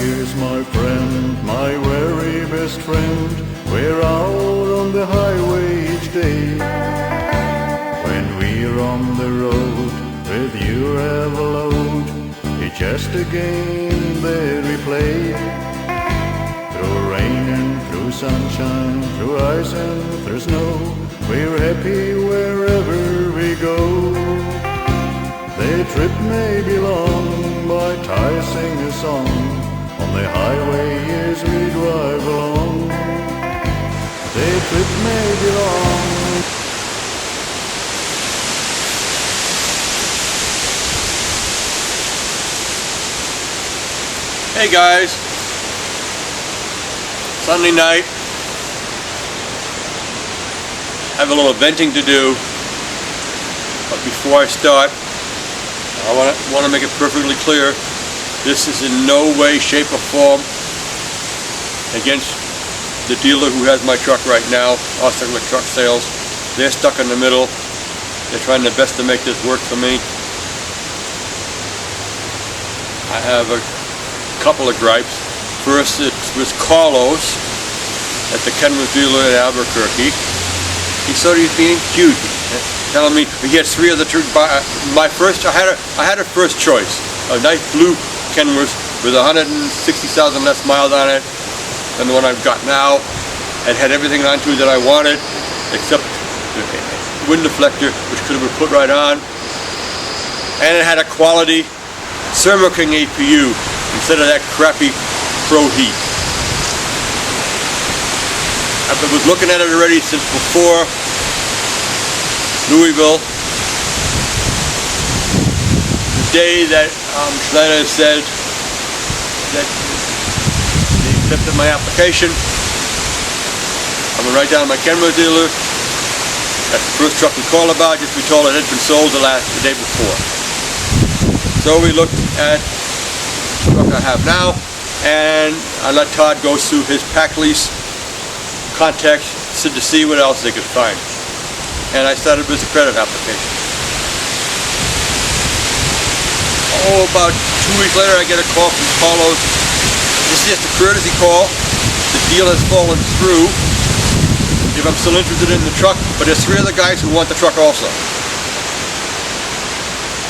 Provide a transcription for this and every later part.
here's my friend, my very best friend. We're out on the highway each day. When we're on the road with you have a load, it's just a game that we play. Through rain and through sunshine, through ice and through snow, we're happy wherever we go. The trip may be long, but I sing a song on the highway as we drive along. The trip may be long. Hey guys, Sunday night, I have a little venting to do, but before I start, I want to make it perfectly clear, this is in no way, shape or form against the dealer who has my truck right now, Austin Truck Sales. They're stuck in the middle. They're trying their best to make this work for me. I have a couple of gripes. First, it was Carlos at the Kenworth dealer in Albuquerque. He said he's being cute, telling me he had three other trucks. I had a first choice, a nice blue Kenworth with 160,000 less miles on it than the one I've got now. It had everything onto it that I wanted, except the wind deflector, which could have been put right on, and it had a quality Thermo King APU instead of that crappy Pro Heat. I was looking at it already since before Louisville. The day that Schneider said that they accepted my application, I went right down to my Kenworth dealer. That's the first truck we called about, just we told it had been sold the day before. So we looked at the truck I have now, and I let Todd go through his pack lease contacts to see what else they could find. And I started with the credit application. Oh, about 2 weeks later I get a call from Carlos. This is just a courtesy call. The deal has fallen through. If I'm still interested in the truck, but there's three other guys who want the truck also.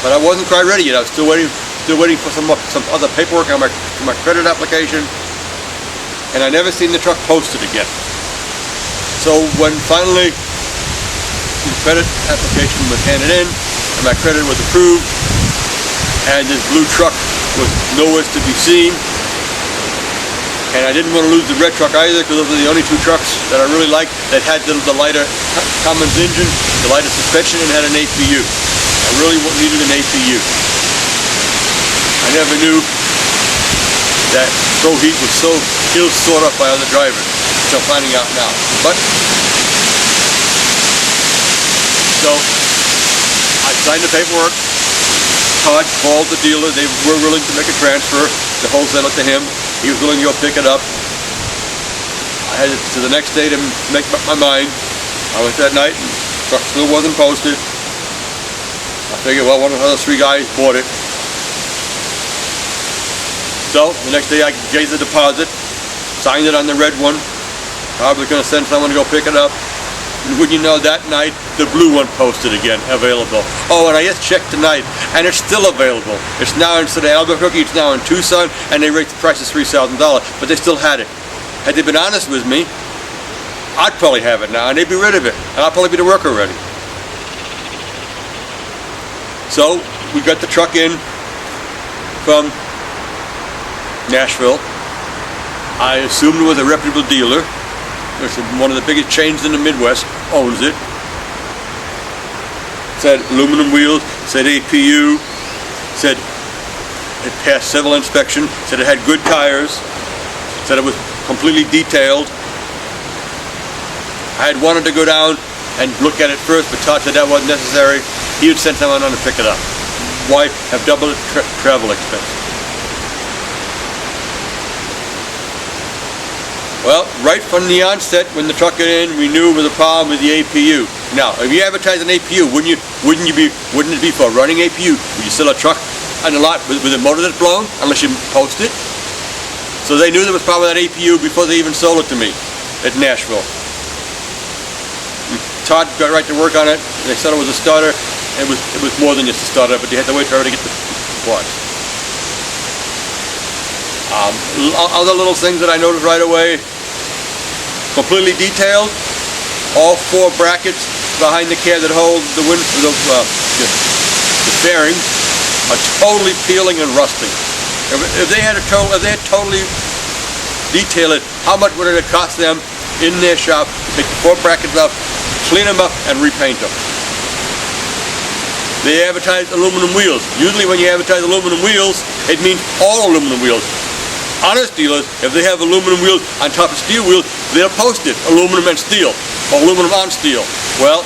But I wasn't quite ready yet. I was still waiting for some other paperwork on my credit application, and I never seen the truck posted again. So when finally the credit application was handed in and my credit was approved, and this blue truck was nowhere to be seen, and I didn't want to lose the red truck either, because those are the only two trucks that I really liked that had the lighter Cummins engine, the lighter suspension, and had an APU. I really needed an APU. I never knew that Pro Heat was so ill thought of by other drivers, which I'm finding out now. But so I signed the paperwork. Todd called the dealer. They were willing to make a transfer to wholesale it to him. He was willing to go pick it up. I had it to the next day to make up my mind. I went that night, and the truck still wasn't posted. I figured, well, one of the other three guys bought it. So the next day I gave the deposit, signed it on the red one. Probably going to send someone to go pick it up. And wouldn't you know, that night the blue one posted again, available. Oh, and I just checked tonight, and it's still available. It's now, instead of Albuquerque, it's now in Tucson, and they raised the price to $3,000, but they still had it. Had they been honest with me, I'd probably have it now, and they'd be rid of it, and I'd probably be the worker already. So we got the truck in from Nashville. I assumed it was a reputable dealer. It's one of the biggest chains in the Midwest, owns it. Said aluminum wheels, said APU, said it passed civil inspection, said it had good tires, said it was completely detailed. I had wanted to go down and look at it first, but Todd said that wasn't necessary. He would send someone on to pick it up. Why have double the travel expense? Well, right from the onset, when the truck got in, we knew there was a problem with the APU. Now, if you advertise an APU, wouldn't it be for a running APU? Would you sell a truck on the lot with a motor that's blown, unless you post it? So they knew there was a problem with that APU before they even sold it to me at Nashville. Todd got right to work on it. They said it was a starter. It was more than just a starter, but they had to wait forever to get the parts. Other little things that I noticed right away, completely detailed. All 4 brackets behind the cab that hold the fairings are totally peeling and rusting. If they had totally detailed it, how much would it have cost them in their shop to take the 4 brackets off, clean them up, and repaint them? They advertise aluminum wheels. Usually when you advertise aluminum wheels, it means all aluminum wheels. Honest dealers, if they have aluminum wheels on top of steel wheels, they'll post it aluminum and steel, or aluminum on steel. Well,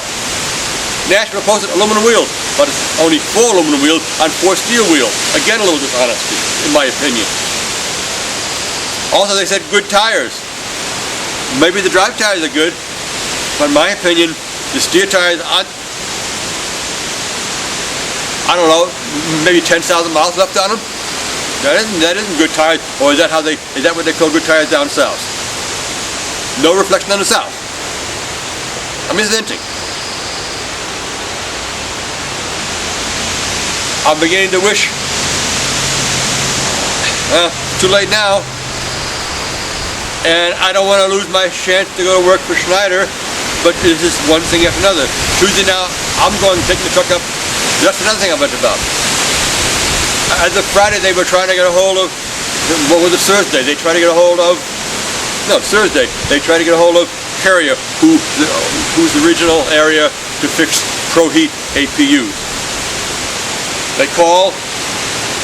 Nashville posted aluminum wheels, but it's only 4 aluminum wheels on 4 steel wheels. Again, a little dishonesty, in my opinion. Also, they said good tires. Maybe the drive tires are good, but in my opinion, the steer tires aren't, I don't know, maybe 10,000 miles left on them. That isn't good tires, or is that what they call good tires down south? No reflection on the south. I'm just venting. I'm beginning to wish, too late now, and I don't want to lose my chance to go to work for Schneider, but it's just one thing after another. Tuesday now, I'm going to take the truck up. That's another thing I mentioned about. As of Friday, they were trying to get a hold of, what was it, Thursday? They tried to get a hold of, no, Thursday. They tried to get a hold of Carrier, who's the regional area to fix ProHeat APUs. They call,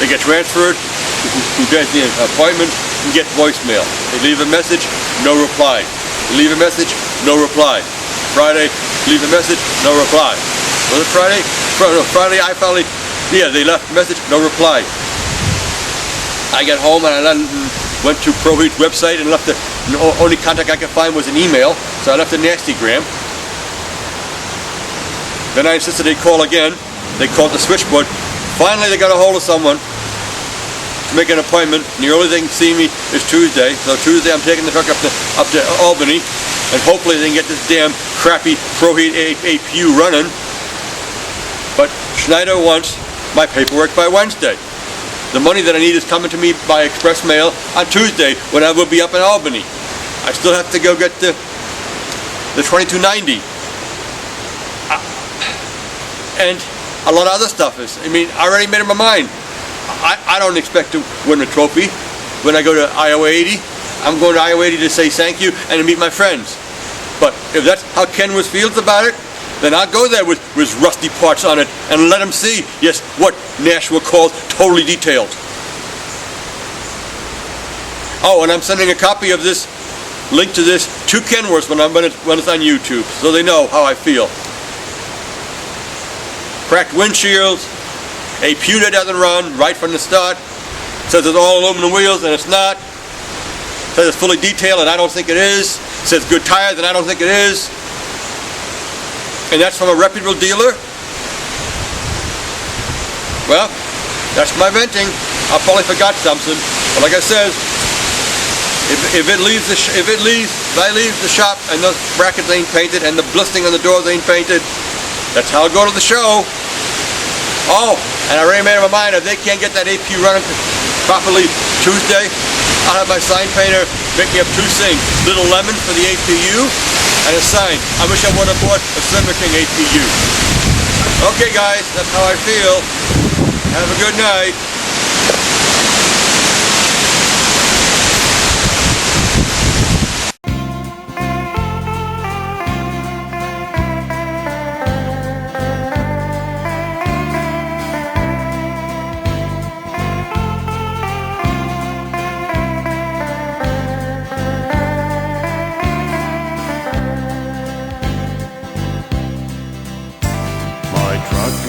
they get transferred, who does the appointment, and get voicemail. They leave a message, no reply. They leave a message, no reply. Friday, leave a message, no reply. Was it Friday? Friday, I finally, they left a message, no reply. I got home and I went to ProHeat's website and left the only contact I could find was an email, so I left a nastygram. Then I insisted they'd call again. They called the switchboard. Finally, they got a hold of someone to make an appointment, and the earliest they can see me is Tuesday. So Tuesday, I'm taking the truck up to Albany, and hopefully they can get this damn crappy ProHeat APU running. But Schneider wants my paperwork by Wednesday. The money that I need is coming to me by express mail on Tuesday when I will be up in Albany. I still have to go get the 2290. And a lot of other stuff is, I already made up my mind. I don't expect to win a trophy when I go to Iowa 80. I'm going to Iowa 80 to say thank you and to meet my friends. But if that's how Kenworth feels about it, then I'll go there with rusty parts on it and let them see, yes, what Nashville calls totally detailed. Oh, and I'm sending a copy of this, link to this, to Kenworth when it's on YouTube, so they know how I feel. Cracked windshields, a APU that doesn't run right from the start, says it's all aluminum wheels and it's not, says it's fully detailed and I don't think it is, says good tires and I don't think it is. And that's from a reputable dealer? Well, that's my venting. I probably forgot something, but like I said, if I leave the shop and those brackets ain't painted and the blistering on the doors ain't painted, that's how I'll go to the show. Oh, and I already made up my mind, if they can't get that APU running properly Tuesday, I'll have my sign painter make me up 2 things. Little lemon for the APU and a sign. I wish I would have bought a Slimmer King APU. Okay guys, that's how I feel. Have a good night.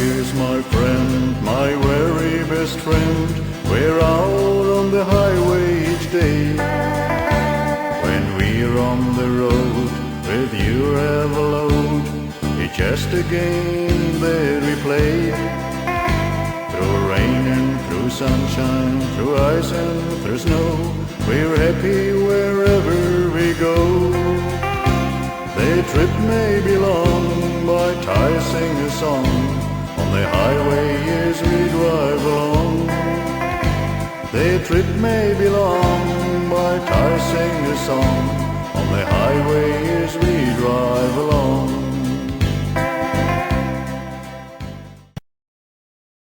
Is my friend, my very best friend. We're out on the highway each day. When we're on the road with you ever load, it's just a game that we play. Through rain and through sunshine, through ice and through snow, we're happy wherever we go. The trip may be long, but I sing a song on the highway as we drive along. The trip may be long, but I sing a song on the highway as we drive along.